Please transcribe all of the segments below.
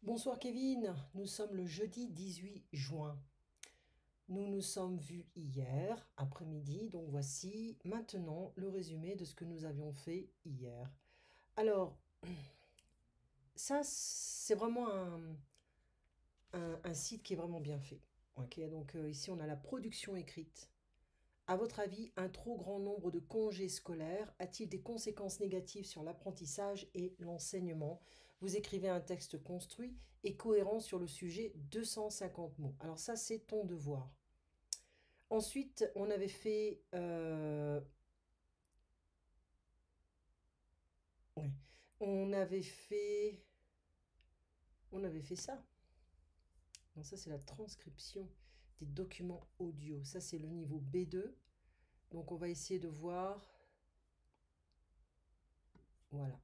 Bonsoir Kevin, nous sommes le jeudi 18 juin. Nous nous sommes vus hier après-midi, donc voici maintenant le résumé de ce que nous avions fait hier. Alors, ça c'est vraiment un site qui est vraiment bien fait. Ok, donc ici on a la production écrite. À votre avis, un trop grand nombre de congés scolaires a-t-il des conséquences négatives sur l'apprentissage et l'enseignement? Vous écrivez un texte construit et cohérent sur le sujet, 250 mots. Alors ça, c'est ton devoir. Ensuite, ouais, on avait fait, on avait fait ça. Non, ça c'est la transcription des documents audio. Ça c'est le niveau B2. Donc on va essayer de voir. Voilà.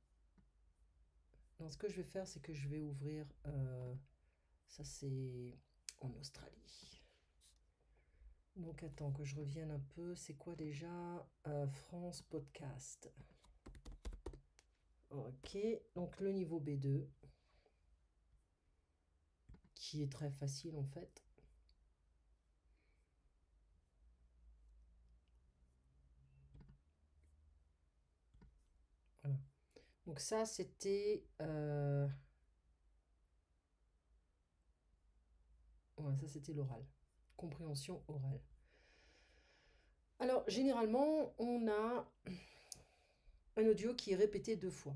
Donc ce que je vais faire, c'est que je vais ouvrir. Ça, c'est en Australie. Donc, attends que je revienne un peu. C'est quoi déjà France Podcast. Ok. Donc, le niveau B2, qui est très facile en fait. Voilà. Donc, ça, c'était. Ouais, ça, c'était l'oral. Compréhension orale. Alors, généralement, on a un audio qui est répété 2 fois.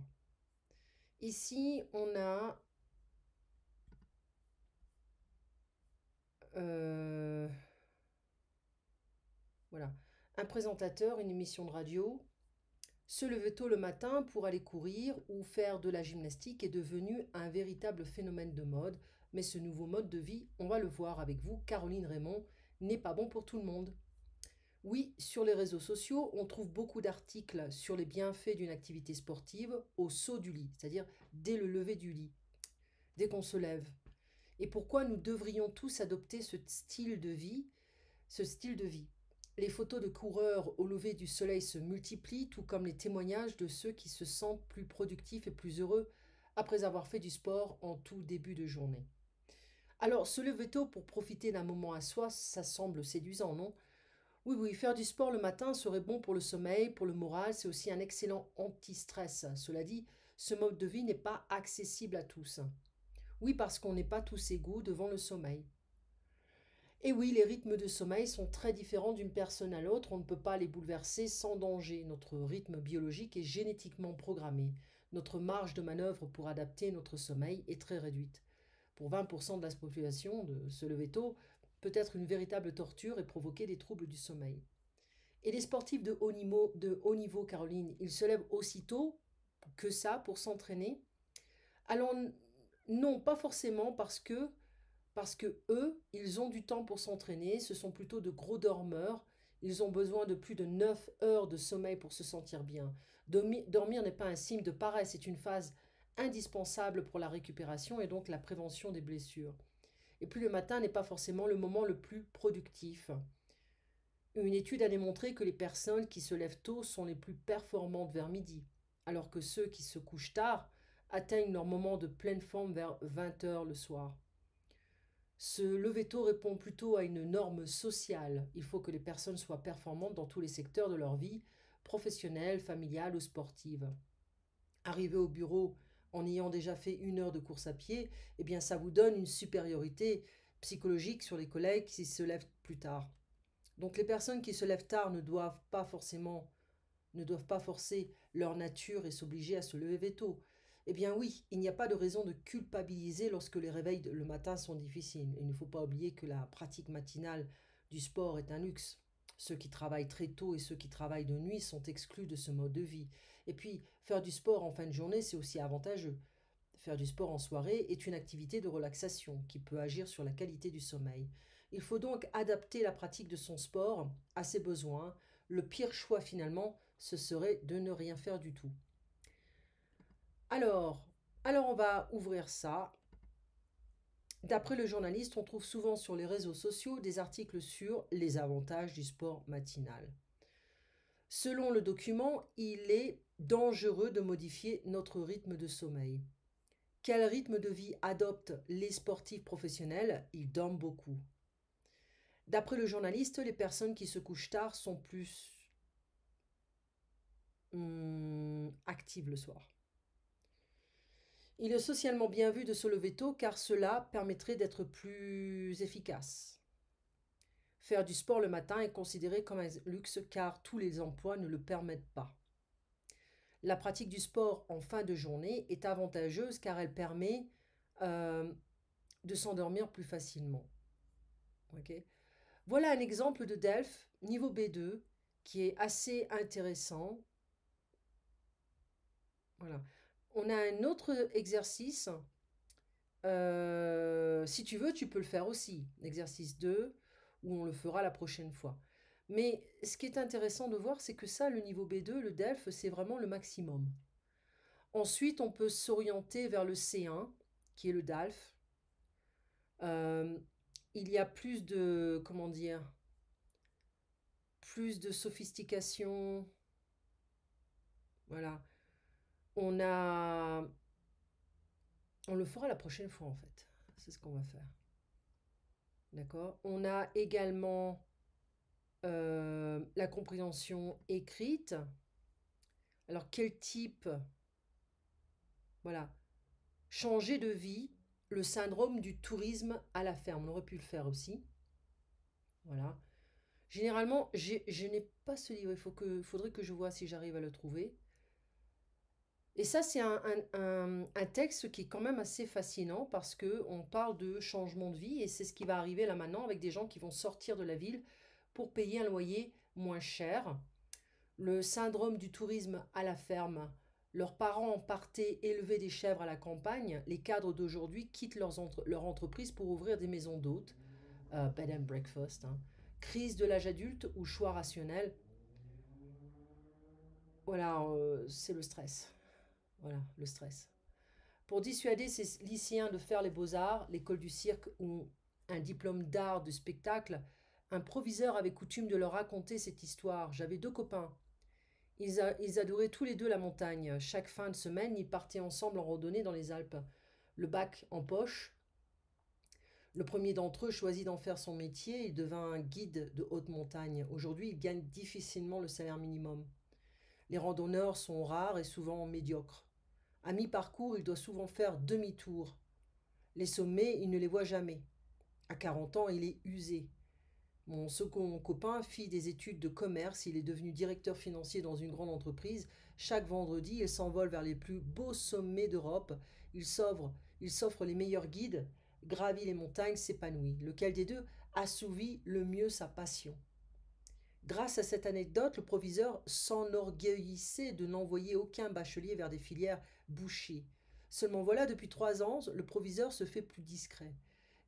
Ici, on a voilà, un présentateur, une émission de radio. Se lever tôt le matin pour aller courir ou faire de la gymnastique est devenu un véritable phénomène de mode, mais ce nouveau mode de vie, on va le voir avec vous, Caroline Raymond, n'est pas bon pour tout le monde. Oui, sur les réseaux sociaux, on trouve beaucoup d'articles sur les bienfaits d'une activité sportive au saut du lit, c'est-à-dire dès le lever du lit, dès qu'on se lève. Et pourquoi nous devrions tous adopter ce style de vie. Les photos de coureurs au lever du soleil se multiplient, tout comme les témoignages de ceux qui se sentent plus productifs et plus heureux après avoir fait du sport en tout début de journée. Alors, se lever tôt pour profiter d'un moment à soi, ça semble séduisant, non? Oui, oui, faire du sport le matin serait bon pour le sommeil, pour le moral, c'est aussi un excellent anti-stress. Cela dit, ce mode de vie n'est pas accessible à tous. Oui, parce qu'on n'est pas tous égaux devant le sommeil. Et oui, les rythmes de sommeil sont très différents d'une personne à l'autre, on ne peut pas les bouleverser sans danger. Notre rythme biologique est génétiquement programmé. Notre marge de manœuvre pour adapter notre sommeil est très réduite. Pour 20% de la population, de se lever tôt peut être une véritable torture et provoquer des troubles du sommeil. Et les sportifs de haut niveau, Caroline, ils se lèvent aussitôt que ça pour s'entraîner? Alors non, pas forcément parce que eux, ils ont du temps pour s'entraîner, ce sont plutôt de gros dormeurs, ils ont besoin de plus de 9 heures de sommeil pour se sentir bien. Dormir n'est pas un signe de paresse, c'est une phase indispensable pour la récupération et donc la prévention des blessures. Et puis le matin n'est pas forcément le moment le plus productif. Une étude a démontré que les personnes qui se lèvent tôt sont les plus performantes vers midi, alors que ceux qui se couchent tard atteignent leur moment de pleine forme vers 20 heures le soir. Se lever tôt répond plutôt à une norme sociale. Il faut que les personnes soient performantes dans tous les secteurs de leur vie, professionnelle, familiale ou sportive. Arriver au bureau en ayant déjà fait 1 heure de course à pied, eh bien ça vous donne une supériorité psychologique sur les collègues qui se lèvent plus tard. Donc les personnes qui se lèvent tard ne doivent pas forcer leur nature et s'obliger à se lever tôt. Eh bien oui, il n'y a pas de raison de culpabiliser lorsque les réveils le matin sont difficiles. Il ne faut pas oublier que la pratique matinale du sport est un luxe. Ceux qui travaillent très tôt et ceux qui travaillent de nuit sont exclus de ce mode de vie. Et puis, faire du sport en fin de journée, c'est aussi avantageux. Faire du sport en soirée est une activité de relaxation qui peut agir sur la qualité du sommeil. Il faut donc adapter la pratique de son sport à ses besoins. Le pire choix finalement, ce serait de ne rien faire du tout. Alors, alors on va ouvrir ça. D'après le journaliste, on trouve souvent sur les réseaux sociaux des articles sur les avantages du sport matinal. Selon le document, il est dangereux de modifier notre rythme de sommeil. Quel rythme de vie adoptent les sportifs professionnels? Ils dorment beaucoup. D'après le journaliste, les personnes qui se couchent tard sont plus actives le soir. Il est socialement bien vu de se lever tôt car cela permettrait d'être plus efficace. Faire du sport le matin est considéré comme un luxe car tous les emplois ne le permettent pas. La pratique du sport en fin de journée est avantageuse car elle permet euh, de s'endormir plus facilement. Okay. Voilà un exemple de DELF niveau B2 qui est assez intéressant. Voilà. On a un autre exercice. Si tu veux, tu peux le faire aussi. Exercice 2, où on le fera la prochaine fois. Mais ce qui est intéressant de voir, c'est que ça, le niveau B2, le DELF, c'est vraiment le maximum. Ensuite, on peut s'orienter vers le C1, qui est le DALF. Il y a plus de, comment dire, plus de sophistication. Voilà. On a... On le fera la prochaine fois, en fait. C'est ce qu'on va faire. D'accord. On a également la compréhension écrite. Alors, quel type? Voilà. Changer de vie, le syndrome du tourisme à la ferme. On aurait pu le faire aussi. Voilà. Généralement, je n'ai pas ce livre. Faudrait que je vois si j'arrive à le trouver. Et ça, c'est un texte qui est quand même assez fascinant parce qu'on parle de changement de vie et c'est ce qui va arriver là maintenant avec des gens qui vont sortir de la ville pour payer un loyer moins cher. Le syndrome du tourisme à la ferme. Leurs parents partaient élever des chèvres à la campagne. Les cadres d'aujourd'hui quittent leur entreprise pour ouvrir des maisons d'hôtes. Bed and breakfast. Hein. Crise de l'âge adulte ou choix rationnel. Voilà, c'est le stress. Voilà, le stress. Pour dissuader ces lycéens de faire les beaux-arts, l'école du cirque ou un diplôme d'art de spectacle, un proviseur avait coutume de leur raconter cette histoire. J'avais deux copains. Ils adoraient tous les deux la montagne. Chaque fin de semaine, ils partaient ensemble en randonnée dans les Alpes. Le bac en poche, le premier d'entre eux choisit d'en faire son métier et devint un guide de haute montagne. Aujourd'hui, il gagne difficilement le salaire minimum. Les randonneurs sont rares et souvent médiocres. À mi-parcours, il doit souvent faire demi-tour. Les sommets, il ne les voit jamais. À 40 ans, il est usé. Mon second copain fit des études de commerce, il est devenu directeur financier dans une grande entreprise. Chaque vendredi, il s'envole vers les plus beaux sommets d'Europe. Il s'offre les meilleurs guides, gravit les montagnes, s'épanouit. Lequel des deux assouvit le mieux sa passion? Grâce à cette anecdote, le proviseur s'enorgueillissait de n'envoyer aucun bachelier vers des filières bouchées. Seulement voilà, depuis 3 ans, le proviseur se fait plus discret.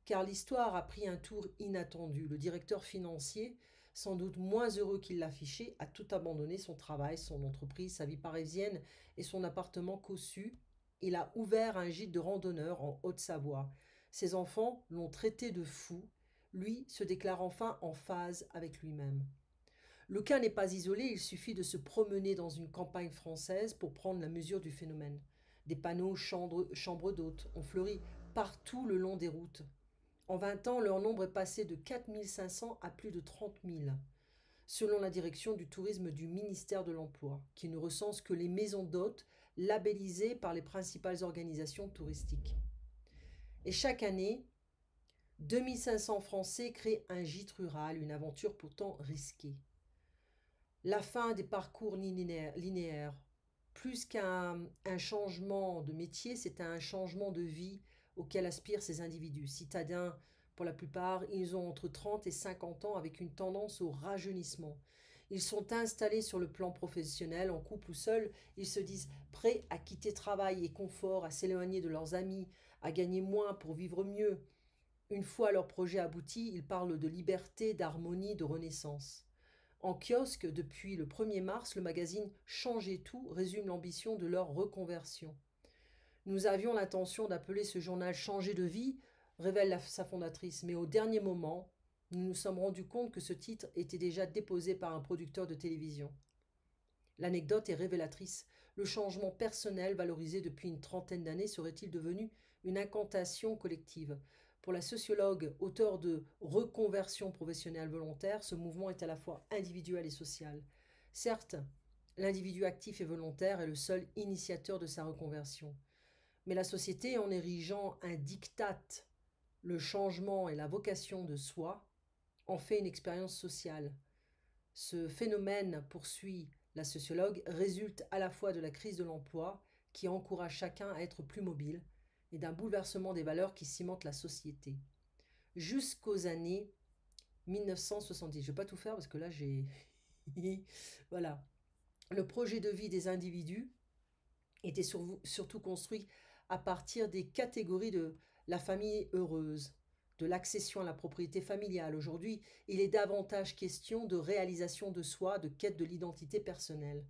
Car l'histoire a pris un tour inattendu. Le directeur financier, sans doute moins heureux qu'il l'affichait, a tout abandonné, son travail, son entreprise, sa vie parisienne et son appartement cossu. Il a ouvert un gîte de randonneurs en Haute-Savoie. Ses enfants l'ont traité de fou. Lui se déclare enfin en phase avec lui-même. Le cas n'est pas isolé, il suffit de se promener dans une campagne française pour prendre la mesure du phénomène. Des panneaux chambres d'hôtes ont fleuri partout le long des routes. En 20 ans, leur nombre est passé de 4500 à plus de 30 000, selon la direction du tourisme du ministère de l'Emploi, qui ne recense que les maisons d'hôtes labellisées par les principales organisations touristiques. Et chaque année, 2500 Français créent un gîte rural, une aventure pourtant risquée. La fin des parcours linéaires, plus qu'un changement de métier, c'est un changement de vie auquel aspirent ces individus. Citadins, pour la plupart, ils ont entre 30 et 50 ans avec une tendance au rajeunissement. Ils sont installés sur le plan professionnel, en couple ou seuls. Ils se disent prêts à quitter travail et confort, à s'éloigner de leurs amis, à gagner moins pour vivre mieux. Une fois leur projet abouti, ils parlent de liberté, d'harmonie, de renaissance. En kiosque, depuis le 1er mars, le magazine Changer tout résume l'ambition de leur reconversion. Nous avions l'intention d'appeler ce journal Changer de vie, révèle sa fondatrice, mais au dernier moment, nous nous sommes rendus compte que ce titre était déjà déposé par un producteur de télévision. L'anecdote est révélatrice. Le changement personnel, valorisé depuis une trentaine d'années, serait-il devenu une incantation collective? Pour la sociologue, auteure de Reconversion professionnelle volontaire, ce mouvement est à la fois individuel et social. Certes, l'individu actif et volontaire est le seul initiateur de sa reconversion. Mais la société, en érigeant un diktat, le changement et la vocation de soi, en fait une expérience sociale. Ce phénomène, poursuit la sociologue, résulte à la fois de la crise de l'emploi, qui encourage chacun à être plus mobile, et d'un bouleversement des valeurs qui cimentent la société. Jusqu'aux années 1970. Je ne vais pas tout faire parce que là, j'ai... voilà. Le projet de vie des individus était surtout construit à partir des catégories de la famille heureuse, de l'accession à la propriété familiale. Aujourd'hui, il est davantage question de réalisation de soi, de quête de l'identité personnelle.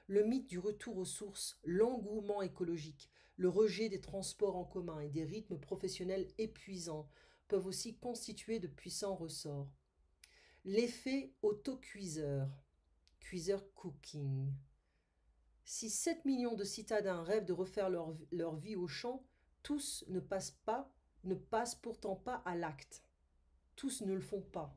Le mythe du retour aux sources, l'engouement écologique, le rejet des transports en commun et des rythmes professionnels épuisants peuvent aussi constituer de puissants ressorts. L'effet autocuiseur, cuiseur cooking. Si 7 millions de citadins rêvent de refaire leur vie au champ, tous ne passent pourtant pas à l'acte. Tous ne le font pas.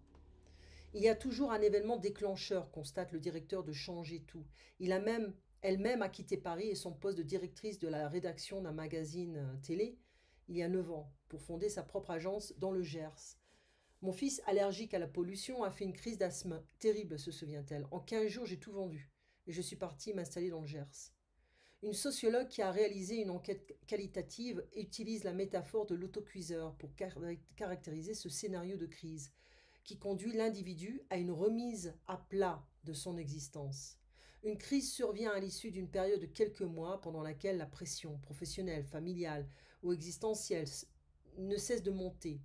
Il y a toujours un événement déclencheur, constate le directeur de Changer Tout. Elle-même a quitté Paris et son poste de directrice de la rédaction d'un magazine télé il y a 9 ans pour fonder sa propre agence dans le Gers. Mon fils, allergique à la pollution, a fait une crise d'asthme terrible, se souvient-elle. En 15 jours, j'ai tout vendu et je suis partie m'installer dans le Gers. Une sociologue qui a réalisé une enquête qualitative utilise la métaphore de l'autocuiseur pour caractériser ce scénario de crise qui conduit l'individu à une remise à plat de son existence. Une crise survient à l'issue d'une période de quelques mois pendant laquelle la pression professionnelle, familiale ou existentielle ne cesse de monter.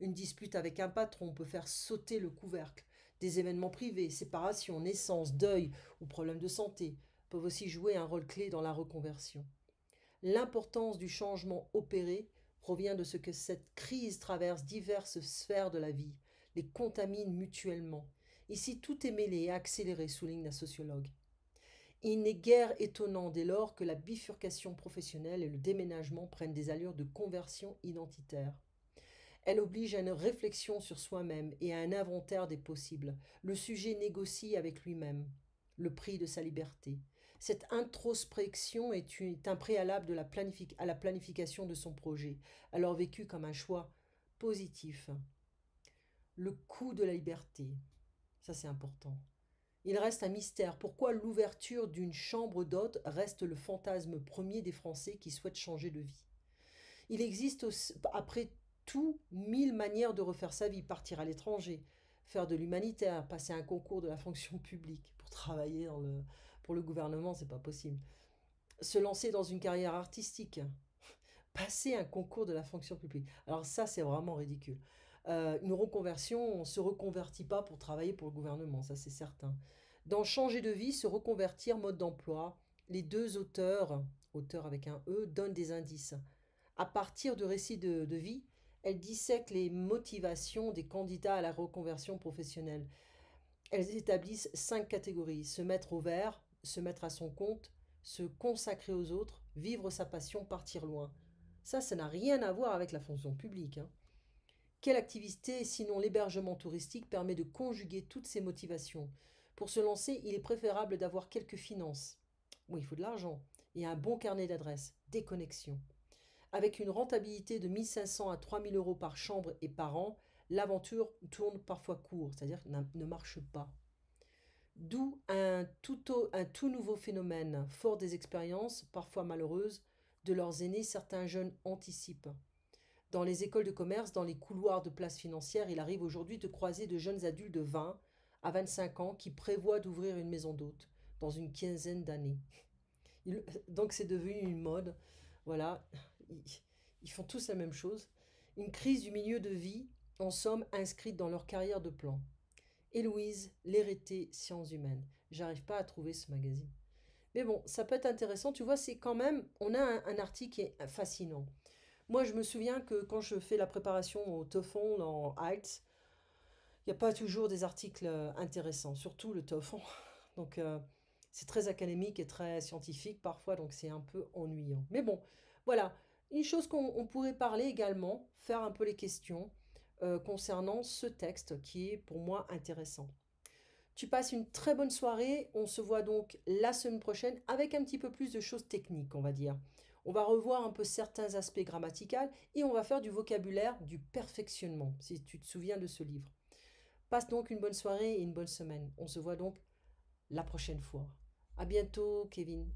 Une dispute avec un patron peut faire sauter le couvercle. Des événements privés, séparation, naissance, deuil ou problèmes de santé peuvent aussi jouer un rôle clé dans la reconversion. L'importance du changement opéré provient de ce que cette crise traverse diverses sphères de la vie, les contamine mutuellement. Ici, tout est mêlé et accéléré, souligne la sociologue. Il n'est guère étonnant dès lors que la bifurcation professionnelle et le déménagement prennent des allures de conversion identitaire. Elle oblige à une réflexion sur soi-même et à un inventaire des possibles. Le sujet négocie avec lui-même le prix de sa liberté. Cette introspection est un préalable à la planification de son projet, alors vécu comme un choix positif. Le coût de la liberté, ça c'est important. Il reste un mystère. Pourquoi l'ouverture d'une chambre d'hôte reste le fantasme premier des Français qui souhaitent changer de vie? Il existe après tout 1000 manières de refaire sa vie, partir à l'étranger, faire de l'humanitaire, passer un concours de la fonction publique. Pour travailler pour le gouvernement, c'est pas possible. Se lancer dans une carrière artistique, passer un concours de la fonction publique. Alors ça, c'est vraiment ridicule. Une reconversion, on ne se reconvertit pas pour travailler pour le gouvernement, ça c'est certain. Dans Changer de vie, se reconvertir, mode d'emploi, les deux auteurs avec un E, donnent des indices. À partir de récits de vie, elles dissèquent les motivations des candidats à la reconversion professionnelle. Elles établissent 5 catégories: se mettre au vert, se mettre à son compte, se consacrer aux autres, vivre sa passion, partir loin. Ça n'a rien à voir avec la fonction publique, hein. Quelle activité, sinon l'hébergement touristique, permet de conjuguer toutes ces motivations? Pour se lancer, il est préférable d'avoir quelques finances. Oui, il faut de l'argent. Et un bon carnet d'adresses, des connexions. Avec une rentabilité de 1500 à 3000 euros par chambre et par an, l'aventure tourne parfois court, c'est-à-dire ne marche pas. D'où un tout nouveau phénomène, fort des expériences, parfois malheureuses, de leurs aînés, certains jeunes anticipent. Dans les écoles de commerce, dans les couloirs de places financières, il arrive aujourd'hui de croiser de jeunes adultes de 20 à 25 ans qui prévoient d'ouvrir une maison d'hôte dans une quinzaine d'années. Donc c'est devenu une mode. Voilà, ils font tous la même chose. Une crise du milieu de vie, en somme, inscrite dans leur carrière de plan. Héloïse, l'hérété sciences humaines. J'arrive pas à trouver ce magazine. Mais bon, ça peut être intéressant. Tu vois, c'est quand même, on a un article qui est fascinant. Moi, je me souviens que quand je fais la préparation au TOEFL en IELTS, il n'y a pas toujours des articles intéressants, surtout le TOEFL. Donc, C'est très académique et très scientifique parfois, donc c'est un peu ennuyant. Mais bon, voilà. Une chose qu'on pourrait parler également, faire un peu les questions concernant ce texte qui est pour moi intéressant. Tu passes une très bonne soirée. On se voit donc la semaine prochaine avec un petit peu plus de choses techniques, on va dire. On va revoir un peu certains aspects grammaticaux et on va faire du vocabulaire, du perfectionnement, si tu te souviens de ce livre. Passe donc une bonne soirée et une bonne semaine. On se voit donc la prochaine fois. À bientôt, Kevin.